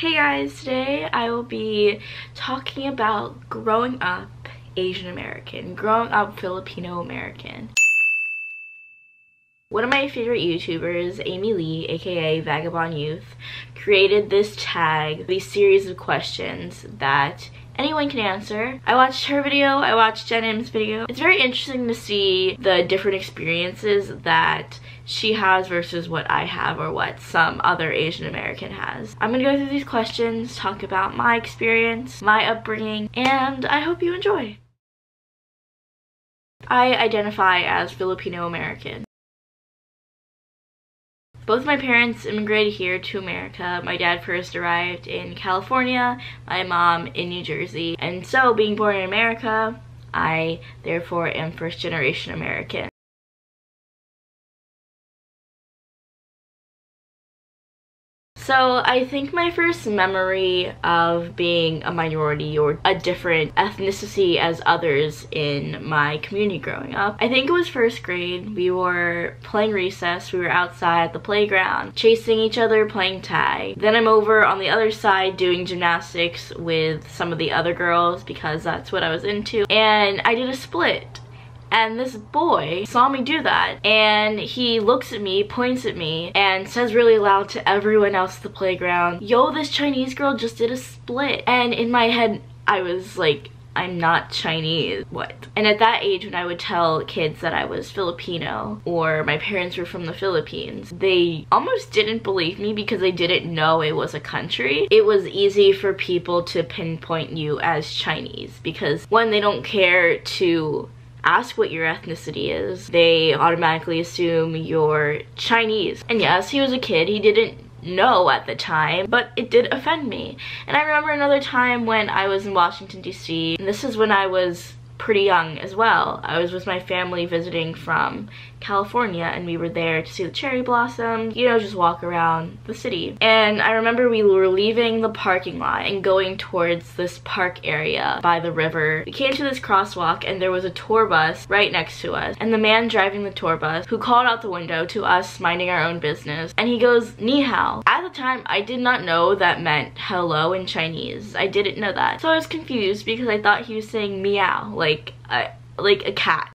Hey guys, today I will be talking about growing up Asian American, growing up Filipino American. One of my favorite YouTubers, Amy Lee, aka Vagabond Youth, created this tag, these series of questions that anyone can answer. I watched her video, I watched Jen M's video. It's very interesting to see the different experiences that she has versus what I have or what some other Asian American has. I'm gonna go through these questions, talk about my experience, my upbringing, and I hope you enjoy. I identify as Filipino American. Both my parents immigrated here to America. My dad first arrived in California, my mom in New Jersey. And so, being born in America, I therefore am first generation American. So I think my first memory of being a minority or a different ethnicity as others in my community growing up, I think it was first grade. We were playing recess, we were outside at the playground, chasing each other, playing tag. Then I'm over on the other side doing gymnastics with some of the other girls because that's what I was into. And I did a split. And this boy saw me do that, and he looks at me, points at me, and says really loud to everyone else at the playground, "Yo, this Chinese girl just did a split." And in my head, I was like, I'm not Chinese, what? And at that age, when I would tell kids that I was Filipino or my parents were from the Philippines, they almost didn't believe me because they didn't know it was a country. It was easy for people to pinpoint you as Chinese because, one, they don't care to ask what your ethnicity is. They automatically assume you're Chinese. And yes, he was a kid. He didn't know at the time, but it did offend me. And I remember another time when I was in Washington, D.C., and this is when I was pretty young as well. I was with my family visiting from California, and we were there to see the cherry blossom, you know, just walk around the city. And I remember we were leaving the parking lot and going towards this park area by the river. We came to this crosswalk and there was a tour bus right next to us, and the man driving the tour bus, who called out the window to us minding our own business, and he goes, "Ni hao." At the time, I did not know that meant hello in Chinese. I didn't know that. So I was confused because I thought he was saying meow, like a cat.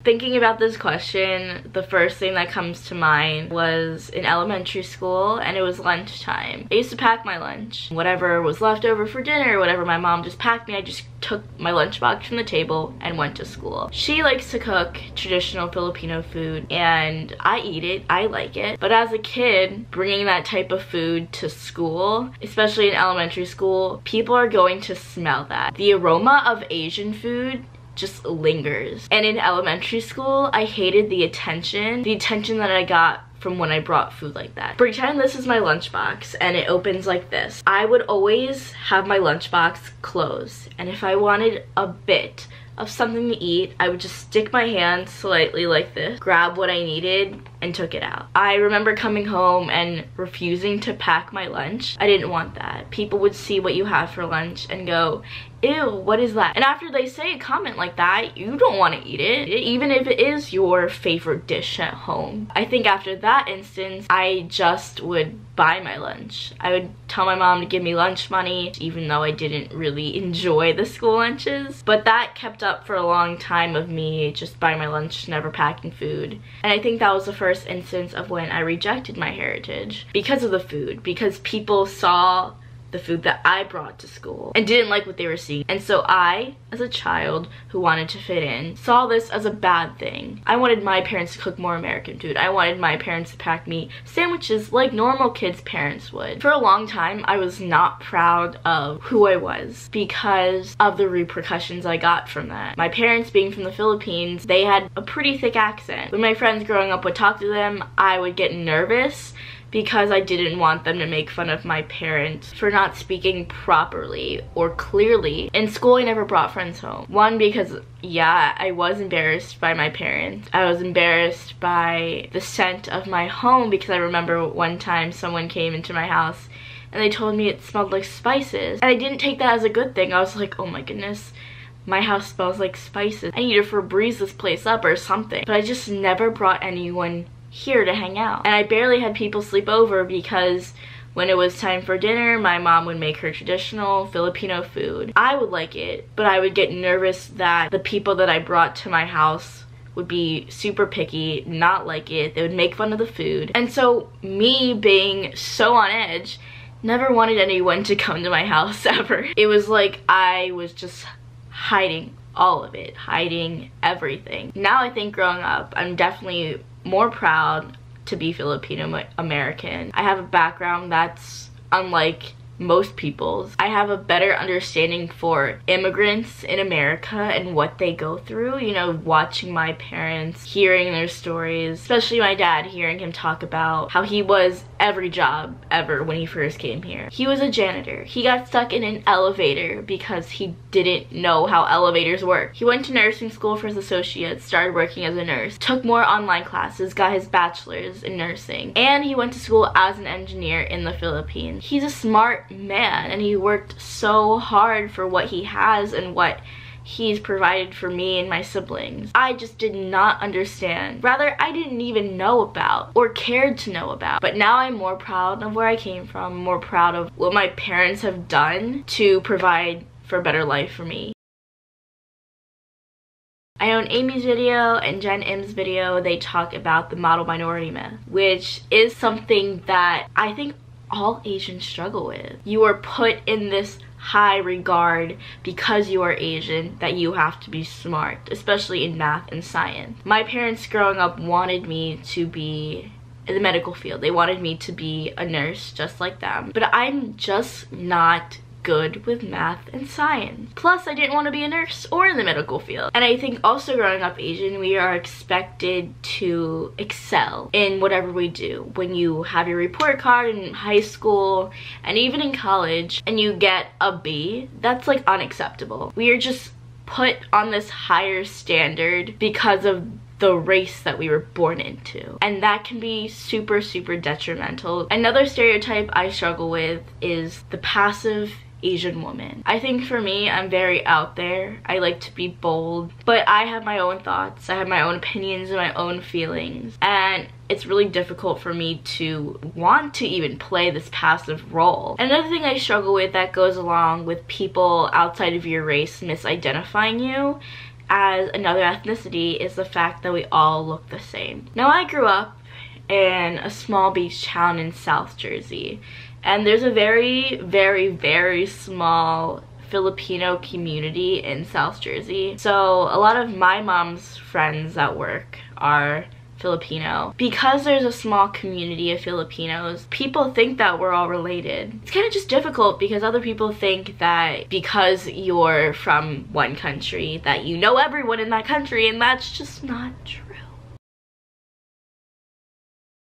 Thinking about this question, the first thing that comes to mind was in elementary school, and it was lunchtime. I used to pack my lunch. Whatever was left over for dinner, whatever my mom just packed me, I just took my lunchbox from the table and went to school. She likes to cook traditional Filipino food, and I eat it, I like it. But as a kid, bringing that type of food to school, especially in elementary school, people are going to smell that. The aroma of Asian food just lingers. And in elementary school, I hated the attention that I got from when I brought food like that. Pretend this is my lunchbox and it opens like this. I would always have my lunchbox closed, and if I wanted a bit of something to eat, I would just stick my hand slightly like this, grab what I needed, and took it out. I remember coming home and refusing to pack my lunch. I didn't want that. People would see what you have for lunch and go, "Ew, what is that?" And after they say a comment like that, you don't want to eat it, even if it is your favorite dish at home. I think after that instance, I just would buy my lunch. I would tell my mom to give me lunch money, even though I didn't really enjoy the school lunches. But that kept up for a long time of me just buying my lunch, never packing food. And I think that was the first instance of when I rejected my heritage because of the food, because people saw the food that I brought to school and didn't like what they were seeing. And so I, as a child who wanted to fit in, saw this as a bad thing. I wanted my parents to cook more American food. I wanted my parents to pack me sandwiches like normal kids' parents would. For a long time, I was not proud of who I was because of the repercussions I got from that. My parents, being from the Philippines, they had a pretty thick accent. When my friends growing up would talk to them, I would get nervous because I didn't want them to make fun of my parents for not speaking properly or clearly. In school, I never brought friends home. One, because yeah, I was embarrassed by my parents. I was embarrassed by the scent of my home because I remember one time someone came into my house and they told me it smelled like spices. And I didn't take that as a good thing. I was like, oh my goodness, my house smells like spices. I need to Febreze this place up or something. But I just never brought anyone here to hang out. And I barely had people sleep over because when it was time for dinner, my mom would make her traditional Filipino food. I would like it, but I would get nervous that the people that I brought to my house would be super picky, not like it. They would make fun of the food. And so me being so on edge, never wanted anyone to come to my house ever. It was like I was just hiding all of it, hiding everything. Now I think growing up, I'm definitely more proud to be Filipino American. I have a background that's unlike most people's. I have a better understanding for immigrants in America and what they go through. You know, watching my parents, hearing their stories, especially my dad, hearing him talk about how he was every job ever when he first came here. He was a janitor. He got stuck in an elevator because he didn't know how elevators work. He went to nursing school for his associates, started working as a nurse, took more online classes, got his bachelor's in nursing, and he went to school as an engineer in the Philippines. He's a smart man, and he worked so hard for what he has and what he's provided for me and my siblings. I just did not understand. Rather, I didn't even know about or cared to know about. But now I'm more proud of where I came from, more proud of what my parents have done to provide for a better life for me. I own Amy's video and Jen Im's video. They talk about the model minority myth, which is something that I think all Asians struggle with. You are put in this high regard because you are Asian that you have to be smart, especially in math and science. My parents growing up wanted me to be in the medical field. They wanted me to be a nurse just like them, but I'm just not good with math and science. Plus, I didn't want to be a nurse or in the medical field. And I think also growing up Asian, we are expected to excel in whatever we do. When you have your report card in high school and even in college and you get a B, that's like unacceptable. We are just put on this higher standard because of the race that we were born into, and that can be super detrimental. Another stereotype I struggle with is the passive Asian woman. I think for me, I'm very out there. I like to be bold, but I have my own thoughts. I have my own opinions and my own feelings, and it's really difficult for me to want to even play this passive role. Another thing I struggle with that goes along with people outside of your race misidentifying you as another ethnicity is the fact that we all look the same. Now, I grew up in a small beach town in South Jersey, and there's a very small Filipino community in South Jersey. So a lot of my mom's friends at work are Filipino. Because there's a small community of Filipinos, people think that we're all related. It's kind of just difficult because other people think that because you're from one country that you know everyone in that country, and that's just not true.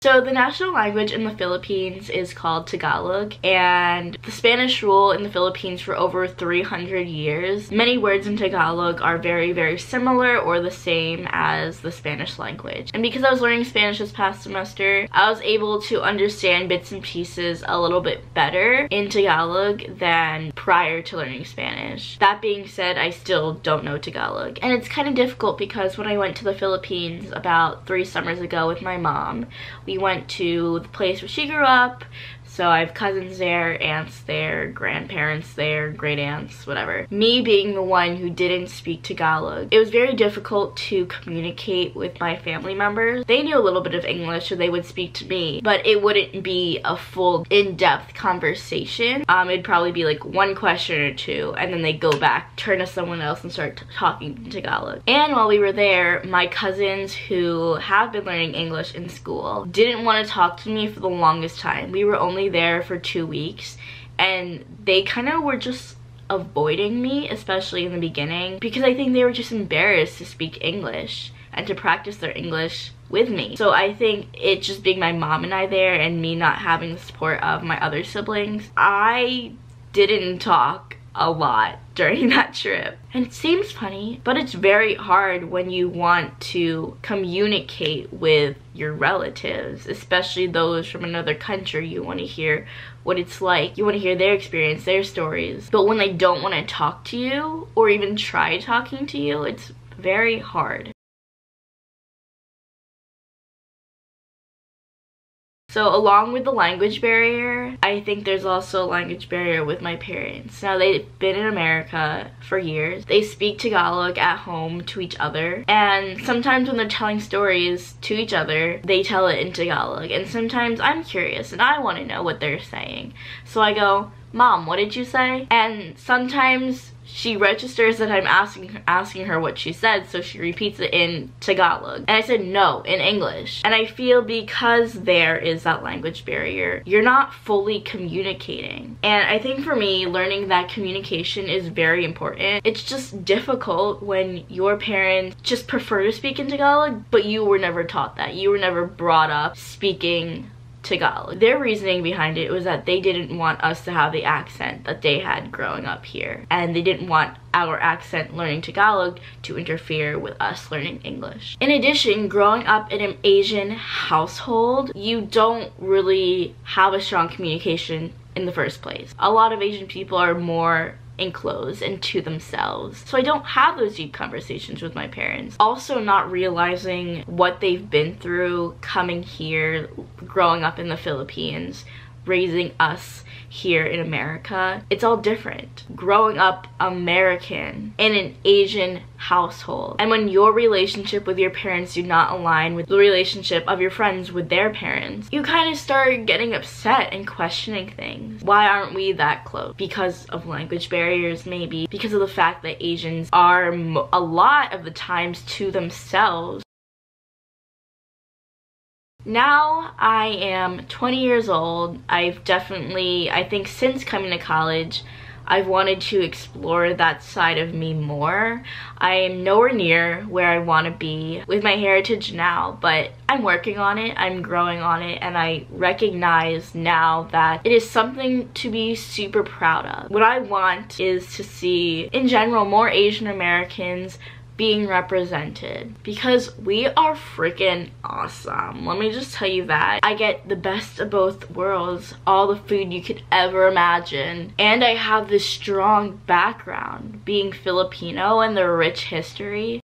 So the national language in the Philippines is called Tagalog, and the Spanish rule in the Philippines for over 300 years. Many words in Tagalog are very similar or the same as the Spanish language. And because I was learning Spanish this past semester, I was able to understand bits and pieces a little bit better in Tagalog than prior to learning Spanish. That being said, I still don't know Tagalog. And it's kind of difficult because when I went to the Philippines about 3 summers ago with my mom, we went to the place where she grew up, so I have cousins there, aunts there, grandparents there, great aunts, whatever. Me being the one who didn't speak Tagalog, it was very difficult to communicate with my family members. They knew a little bit of English, so they would speak to me, but it wouldn't be a full in-depth conversation. It'd probably be like one question or two, and then they'd go back, turn to someone else, and start talking in Tagalog. And while we were there, my cousins who have been learning English in school didn't want to talk to me for the longest time. We were only there for 2 weeks, and they kind of were just avoiding me, especially in the beginning, because I think they were just embarrassed to speak English and to practice their English with me. So I think it just being my mom and I there and me not having the support of my other siblings, I didn't talk a lot during that trip. And it seems funny, but it's very hard when you want to communicate with your relatives, especially those from another country. You want to hear what it's like. You want to hear their experience, their stories. But when they don't want to talk to you or even try talking to you, it's very hard. So along with the language barrier, I think there's also a language barrier with my parents. Now, they've been in America for years. They speak Tagalog at home to each other. And sometimes when they're telling stories to each other, they tell it in Tagalog. And sometimes I'm curious and I want to know what they're saying. So I go, "Mom, what did you say?" And sometimes she registers that I'm asking her what she said, so she repeats it in Tagalog. And I said no, in English. And I feel because there is that language barrier, you're not fully communicating. And I think for me, learning that communication is very important. It's just difficult when your parents just prefer to speak in Tagalog, but you were never taught that. You were never brought up speaking Tagalog. Their reasoning behind it was that they didn't want us to have the accent that they had growing up here, and they didn't want our accent learning Tagalog to interfere with us learning English. In addition, growing up in an Asian household, you don't really have a strong communication in the first place. A lot of Asian people are more enclosed and to themselves, so I don't have those deep conversations with my parents. Also, not realizing what they've been through coming here, growing up in the Philippines, raising us here in America. It's all different. Growing up American in an Asian household, and when your relationship with your parents do not align with the relationship of your friends with their parents, you kind of start getting upset and questioning things. Why aren't we that close? Because of language barriers, maybe because of the fact that Asians are a lot of the times to themselves. Now I am 20 years old. I've definitely, I think since coming to college, I've wanted to explore that side of me more. I am nowhere near where I want to be with my heritage now, but I'm working on it, I'm growing on it, and I recognize now that it is something to be super proud of. What I want is to see, in general, more Asian Americans being represented, because we are freaking awesome. Let me just tell you that. I get the best of both worlds, all the food you could ever imagine, and I have this strong background being Filipino and the rich history.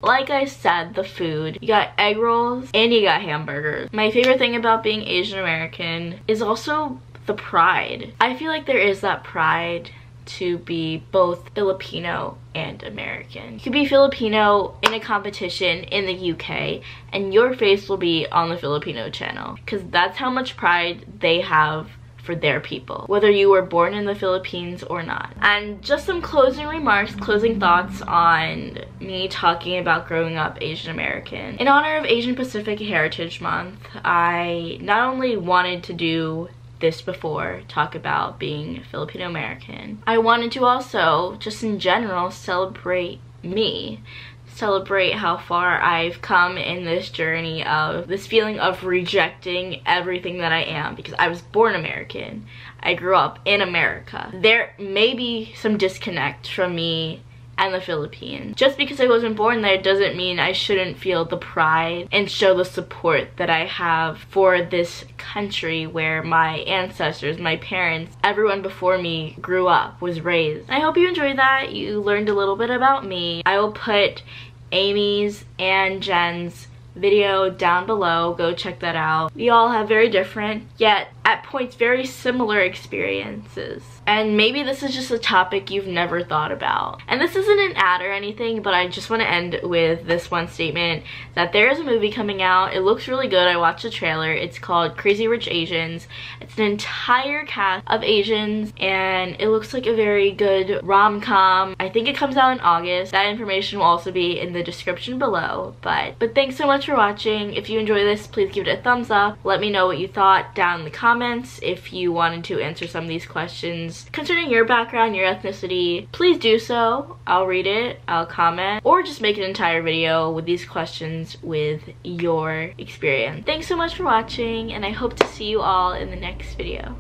Like I said, the food. You got egg rolls and you got hamburgers. My favorite thing about being Asian American is also the pride. I feel like there is that pride to be both Filipino and American. You could be Filipino in a competition in the UK and your face will be on the Filipino channel, because that's how much pride they have for their people, whether you were born in the Philippines or not. And just some closing remarks, closing thoughts on me talking about growing up Asian American. In honor of Asian Pacific Heritage Month, I not only wanted to do this before, talk about being Filipino American, I wanted to also, just in general, celebrate me. Celebrate how far I've come in this journey of this feeling of rejecting everything that I am, because I was born American. I grew up in America. There may be some disconnect from me and the Philippines. Just because I wasn't born there doesn't mean I shouldn't feel the pride and show the support that I have for this country where my ancestors, my parents, everyone before me grew up, was raised. I hope you enjoyed that. You learned a little bit about me. I will put Amy's and Jen's video down below. Go check that out. We all have very different, yet at points very similar experiences. And maybe this is just a topic you've never thought about. And this isn't an ad or anything, but I just want to end with this one statement, that there is a movie coming out. It looks really good. I watched the trailer. It's called Crazy Rich Asians. It's an entire cast of Asians, and it looks like a very good rom-com. I think it comes out in August. That information will also be in the description below. But thanks so much for watching. If you enjoy this, please give it a thumbs up. Let me know what you thought down in the comments. If you wanted to answer some of these questions concerning your background, your ethnicity, please do so. I'll read it, I'll comment, or just make an entire video with these questions with your experience. Thanks so much for watching, and I hope to see you all in the next video.